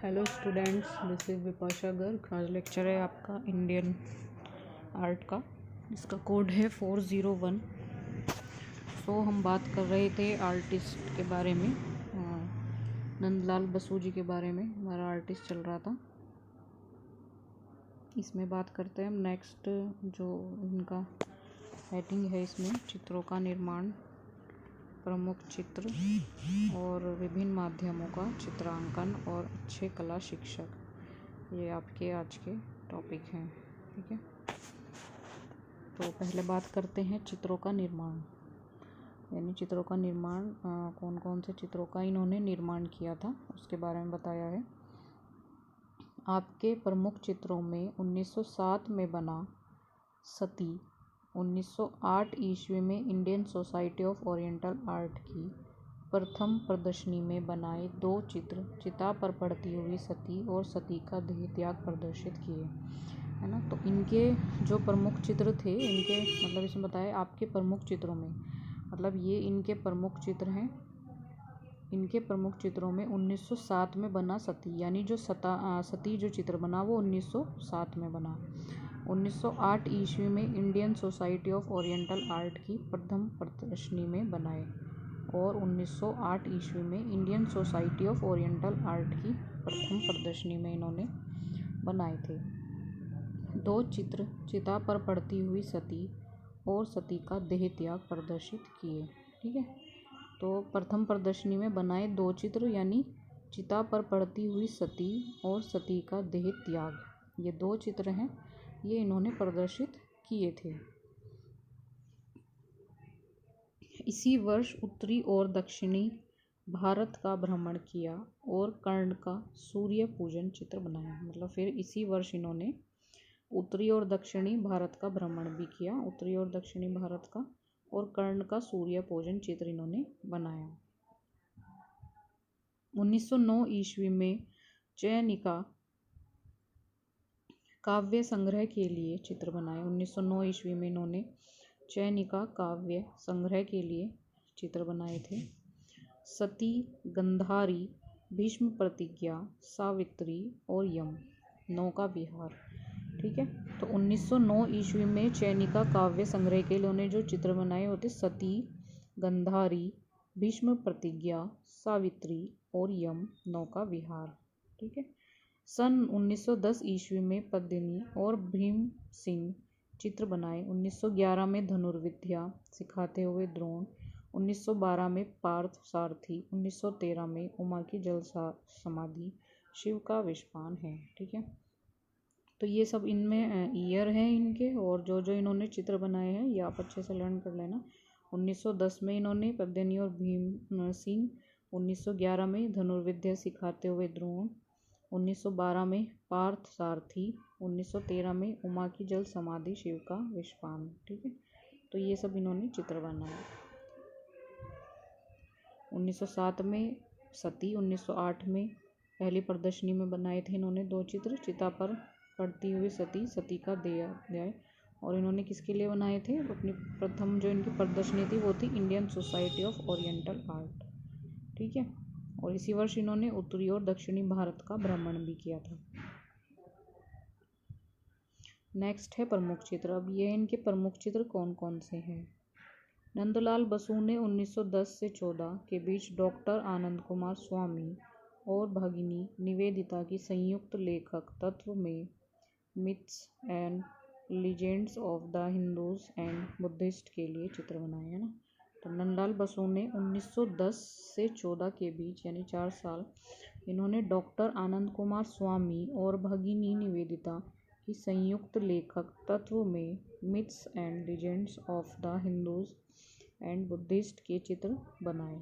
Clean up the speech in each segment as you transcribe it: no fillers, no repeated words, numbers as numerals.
Hello students, this is Vipasha Garg. आज lecture है आपका इंडियन आर्ट का। इसका कोड है 401। हम बात कर रहे थे आर्टिस्ट के बारे में। नंदलाल बसु जी के बारे में हमारा आर्टिस्ट चल रहा था। इसमें बात करते हैं हम नेक्स्ट, जो इनका हेडिंग है इसमें चित्रों का निर्माण, प्रमुख चित्र और विभिन्न माध्यमों का चित्रांकन और अच्छे कला शिक्षक, ये आपके आज के टॉपिक हैं। ठीक है, तो पहले बात करते हैं चित्रों का निर्माण। यानी चित्रों का निर्माण, कौन कौन से चित्रों का इन्होंने निर्माण किया था उसके बारे में बताया है। आपके प्रमुख चित्रों में 1907 में बना सती, 1908 ईस्वी में Indian society of oriental art की प्रथम प्रदर्शनी में बनाए 2 चित्र चिता पर पड़ती हुई सती और सती का देह त्याग प्रदर्शित किए, है ना। तो इनके जो प्रमुख चित्र थे, इनके मतलब इसमें बताया आपके प्रमुख चित्रों में, मतलब ये इनके प्रमुख चित्र हैं। इनके प्रमुख चित्रों में 1907 में बना सती, यानी जो सती जो चित्र बना वो 1907 में बना। 1908 ईस्वी में Indian society of oriental art की प्रथम प्रदर्शनी में बनाए, और 1908 ईस्वी में Indian society of oriental art की प्रथम प्रदर्शनी में इन्होंने बनाए थे 2 चित्र चिता पर पड़ती हुई सती और सती का देह त्याग प्रदर्शित किए। ठीक है, तो प्रथम प्रदर्शनी में बनाए 2 चित्र यानी चिता पर पड़ती हुई सती और सती का देह त्याग, ये 2 चित्र हैं, ये इन्होंने प्रदर्शित किए थे। इसी वर्ष उत्तरी और दक्षिणी भारत का भ्रमण किया और कर्ण का सूर्य पूजन चित्र बनाया। मतलब फिर इसी वर्ष इन्होंने उत्तरी और दक्षिणी भारत का भ्रमण भी किया, उत्तरी और दक्षिणी भारत का, और कर्ण का सूर्य पूजन चित्र इन्होंने बनाया। 1909 ईस्वी में चयनिका काव्य संग्रह के लिए चित्र बनाए। 1909 ईस्वी में इन्होंने चयनिका काव्य संग्रह के लिए चित्र बनाए थे। सती, गंधारी, भीष्म प्रतिज्ञा, सावित्री और यम, नौका विहार। ठीक है, तो 1909 ईस्वी में चयनिका काव्य संग्रह के लिए उन्होंने जो चित्र बनाए होते सती, गंधारी, भीष्म प्रतिज्ञा, सावित्री और यम, नौका विहार। ठीक है, सन 1910 ईस्वी में पद्मिनी और भीम सिंह चित्र बनाए। 1911 में धनुर्विद्या सिखाते हुए द्रोण, 1912 में पार्थ सारथी, 1913 में उमा की जल समाधि, शिव का विषपान है। ठीक है, तो ये सब इनमें ईयर हैं इनके, और जो जो इन्होंने चित्र बनाए हैं ये आप अच्छे से लर्न कर लेना। 1910 में इन्होंने पद्मिनी और भीम सिंह, 1911 में धनुर्विद्या सिखाते हुए द्रोण, 1912 में पार्थ सारथी, 1913 में उमा की जल समाधि, शिव का विषपान। ठीक है, तो ये सब इन्होंने चित्र बनाए। 1907 में सती, 1908 में पहली प्रदर्शनी में बनाए थे इन्होंने 2 चित्र, चिता पर पड़ती हुई सती, सती का देह, और इन्होंने किसके लिए बनाए थे? अपनी प्रथम जो इनकी प्रदर्शनी थी वो थी Indian society of oriental art. ठीक है, और इसी वर्ष इन्होंने उत्तरी और दक्षिणी भारत का भ्रमण भी किया था। नेक्स्ट है प्रमुख चित्र। अब ये इनके प्रमुख चित्र कौन कौन से हैं। नंदलाल बसु ने 1910 से 14 के बीच डॉक्टर आनंद कुमार स्वामी और भगिनी निवेदिता की संयुक्त लेखक तत्व में myths and legends of the Hindus and Buddhist के लिए चित्र बनाए हैं ना। तो नंदलाल बसु ने 1910 से 14 के बीच यानी 4 साल इन्होंने डॉक्टर आनंद कुमार स्वामी और भगिनी निवेदिता की संयुक्त लेखक तत्व में myths and legends of the Hindus and Buddhist के चित्र बनाए।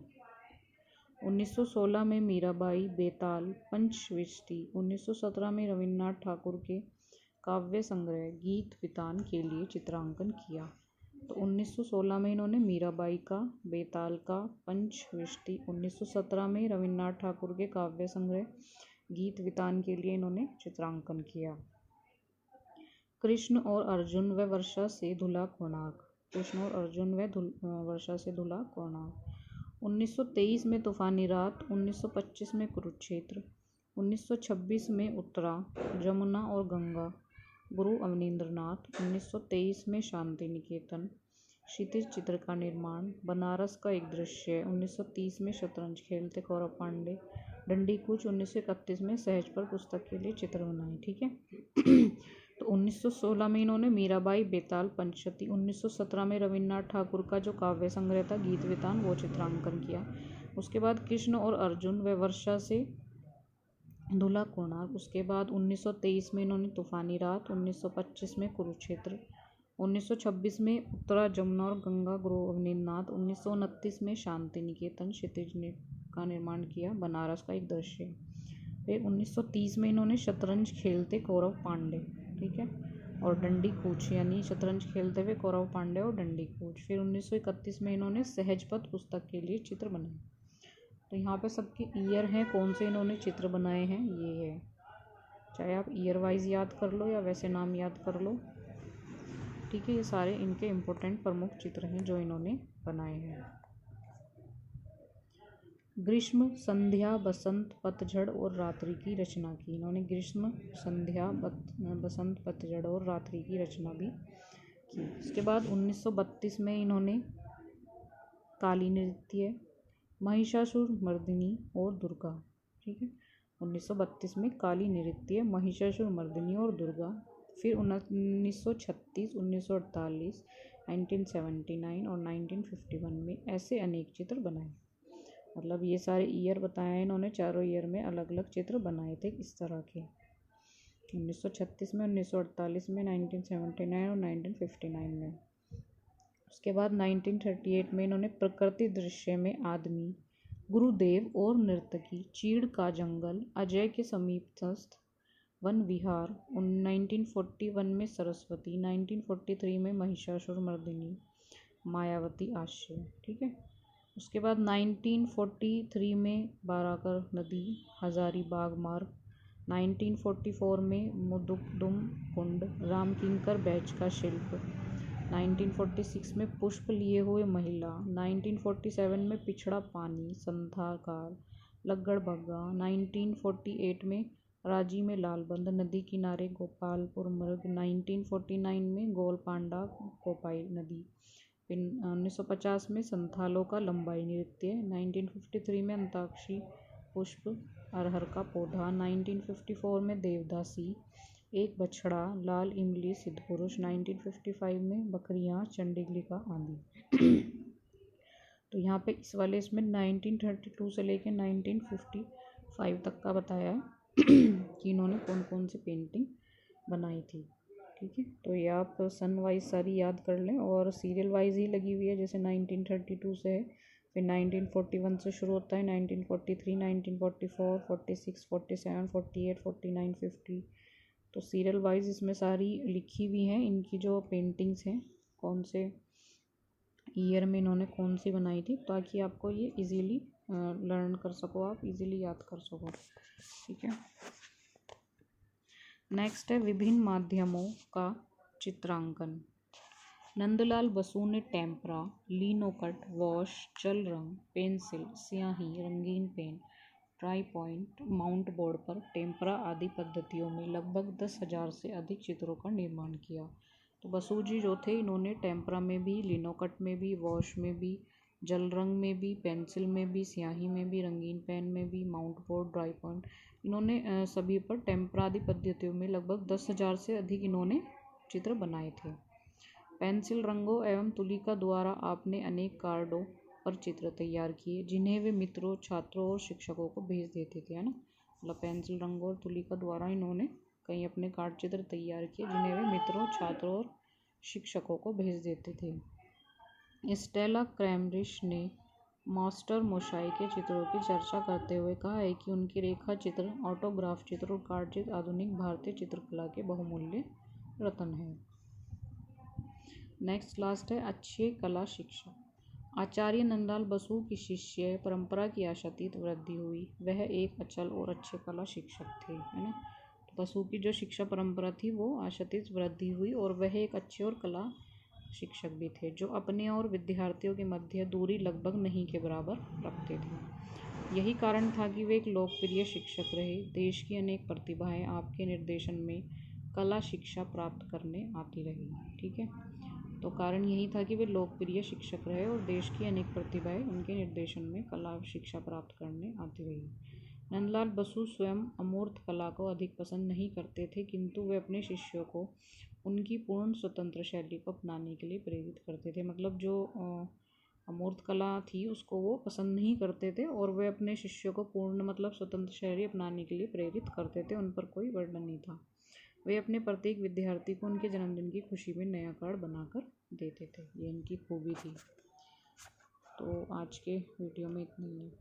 1916 में मीराबाई, बेताल, पंचवृष्टि, 1917 में रविन्द्रनाथ ठाकुर के काव्य संग्रह गीत वितान के लिए चित्रांकन किया। तो 1916 में इन्होंने मीराबाई का, बेताल का, पंचवृष्टि, 1917 में रविन्द्रनाथ ठाकुर के काव्य संग्रह गीत वितान के लिए इन्होंने चित्रांकन किया। कृष्ण और अर्जुन व वर्षा से धुला कोणार्क, कृष्ण और अर्जुन व वर्षा से धुला कोणार्क। 1923 में तूफानी रात, 1925 में कुरुक्षेत्र, 1926 में उत्तरा, जमुना और गंगा, गुरु अवनींद्रनाथ। 1923 में शांति निकेतन, क्षितिज चित्र का निर्माण, बनारस का एक दृश्य। 1930 में शतरंज खेलते कौरव पांडे, डंडी कूच। 1931 में सहज पर पुस्तक के लिए चित्र बनाए। ठीक है। तो 1916 में इन्होंने मीराबाई बेताल पंचशती। 1917 में रविन्द्रनाथ ठाकुर का जो काव्य संग्रह था गीत वितान, वो चित्रांकन किया। उसके बाद कृष्ण और अर्जुन व वर्षा से धुला कोणार्क। उसके बाद 1923 में इन्होंने तूफानी रात। 1925 में कुरुक्षेत्र। 1926 में उत्तरा, जमुना और गंगा, गुरु अवनींद्रनाथ। 1929 में शांति निकेतन, क्षितिज का निर्माण किया, बनारस का एक दृश्य। फिर 1930 में इन्होंने शतरंज खेलते कौरव पांडे, ठीक है, और डंडी कूच, यानी शतरंज खेलते हुए कौरव पांडे और डंडी कूच। फिर 1931 में इन्होंने सहजपथ पुस्तक के लिए चित्र बनाए। तो यहाँ पे सबके ईयर हैं, कौन से इन्होंने चित्र बनाए हैं ये है। चाहे आप ईयर वाइज याद कर लो या वैसे नाम याद कर लो। ठीक है, ये सारे इनके इम्पोर्टेंट प्रमुख चित्र हैं जो इन्होंने बनाए हैं। ग्रीष्म, संध्या, बसंत, पतझड़ और रात्रि की रचना की। इन्होंने ग्रीष्म, संध्या, बसंत, पतझड़ और रात्रि की रचना भी की। इसके बाद 1932 में इन्होंने काली नृत्य, महिषासुर मर्दिनी और दुर्गा। ठीक है, 1932 में काली नृत्य, महिषासुर मर्दिनी और दुर्गा। फिर 1936, 1948, 1979 और 1951 में ऐसे अनेक चित्र बनाए। मतलब ये सारे ईयर बताए हैं इन्होंने, चारों ईयर में अलग अलग चित्र बनाए थे इस तरह के। 1936 में, 1948 में, 1979 और 1959 में। उसके बाद 1938 में इन्होंने प्रकृति दृश्य में आदमी, गुरुदेव और नर्तकी, चीड़ का जंगल, अजय के समीपस्थ वन विहार। 1941 में सरस्वती, 1943 में महिषासुर मर्दिनी, मायावती आश्रय। ठीक है। उसके बाद 1943 में बाराकर नदी, हजारीबाग मार्ग। 1944 में मुदुगदुम कुंड, रामकिंकर बैच का शिल्प। 1946 में पुष्प लिए हुए महिला। 1947 में पिछड़ा पानी, संथाकार, लग्गड़बग्गा। 1948 में राजी में लालबंद, नदी किनारे गोपालपुर मृग। 1949 में गोलपांडा कोपाई नदी। फिर 1950 में संथालों का लंबाई नृत्य। 1953 में अंताक्षरी, पुष्प, अरहर का पौधा। 1954 में देवदासी, एक बछड़ा, लाल इमली, सिद्धपुरुष। 1955 में बकरियां, चंडीगलिका आदि। तो यहाँ पे इस वाले इसमें 1932 से लेकर 1955 तक का बताया है कि इन्होंने कौन कौन सी पेंटिंग बनाई थी। ठीक है, तो ये आप सन वाइज सारी याद कर लें और सीरियल वाइज ही लगी हुई है। जैसे 1932 से है, फिर 1941 से शुरू होता है, 1943, 1944, 46, 47, 48, 49, 50। तो सीरियल वाइज इसमें सारी लिखी हुई हैं इनकी जो पेंटिंग्स हैं, कौन से ईयर में इन्होंने कौन सी बनाई थी, ताकि आपको ये इजीली लर्न कर सको, आप इजीली याद कर सको। ठीक है। नेक्स्ट है विभिन्न माध्यमों का चित्रांकन। नंदलाल बसु ने टेम्परा, लिनोकट, वॉश, जल रंग, पेंसिल, स्याही, रंगीन pen, dry point, mount board पर टेम्परा आदि पद्धतियों में लगभग 10,000 से अधिक चित्रों का निर्माण किया। तो बसु जी जो थे इन्होंने टेम्परा में भी, लिनोकट में भी, वॉश में भी, जल रंग में भी, पेंसिल में भी, स्याही में भी, रंगीन पेन में भी, माउंट बोर्ड, ड्राई पॉइंट, इन्होंने सभी पर टेम्परा आदि पद्धतियों में लगभग 10,000 से अधिक इन्होंने चित्र बनाए थे। पेंसिल, रंगों एवं तुलिका द्वारा आपने अनेक कार्डों पर चित्र तैयार किए, जिन्हें वे मित्रों, छात्रों और शिक्षकों को भेज देते थे, है ना। मतलब पेंसिल, रंगों और तुलिका द्वारा इन्होंने कई अपने कार्ड चित्र तैयार किए, जिन्हें वे मित्रों, छात्रों और शिक्षकों को भेज देते थे। स्टेला क्रैमरिश ने मास्टर मोशाई के चित्रों की चर्चा करते हुए कहा है कि उनकी रेखा चित्र, ऑटोग्राफ चित्र और कार्ड चित्र आधुनिक भारतीय चित्रकला के बहुमूल्य रत्न हैं। नेक्स्ट लास्ट है अच्छे कला शिक्षा। आचार्य नंदलाल बसु की शिष्य परंपरा की आशातीत वृद्धि हुई। वह एक अचल और अच्छे कला शिक्षक थे, है ना। तो बसु की जो शिक्षा परंपरा थी वो आशातीत वृद्धि हुई और वह एक अच्छे और कला शिक्षक भी थे, जो अपने और विद्यार्थियों के मध्य दूरी लगभग नहीं के बराबर रखते थे। यही कारण था कि वे एक लोकप्रिय शिक्षक रहे। देश की अनेक प्रतिभाएं आपके निर्देशन में कला शिक्षा प्राप्त करने आती रही। ठीक है, तो कारण यही था कि वे लोकप्रिय शिक्षक रहे और देश की अनेक प्रतिभाएं उनके निर्देशन में कला शिक्षा प्राप्त करने आती रही। नंदलाल बसु स्वयं अमूर्त कला को अधिक पसंद नहीं करते थे, किंतु वे अपने शिष्यों को उनकी पूर्ण स्वतंत्र शैली को अपनाने के लिए प्रेरित करते थे। मतलब जो अमूर्त कला थी उसको वो पसंद नहीं करते थे और वे अपने शिष्यों को पूर्ण मतलब स्वतंत्र शैली अपनाने के लिए प्रेरित करते थे। उन पर कोई वर्णन नहीं था। वे अपने प्रत्येक विद्यार्थी को उनके जन्मदिन की खुशी में नया कार्ड बनाकर देते थे। ये इनकी खूबी थी। तो आज के वीडियो में इतनी ही है।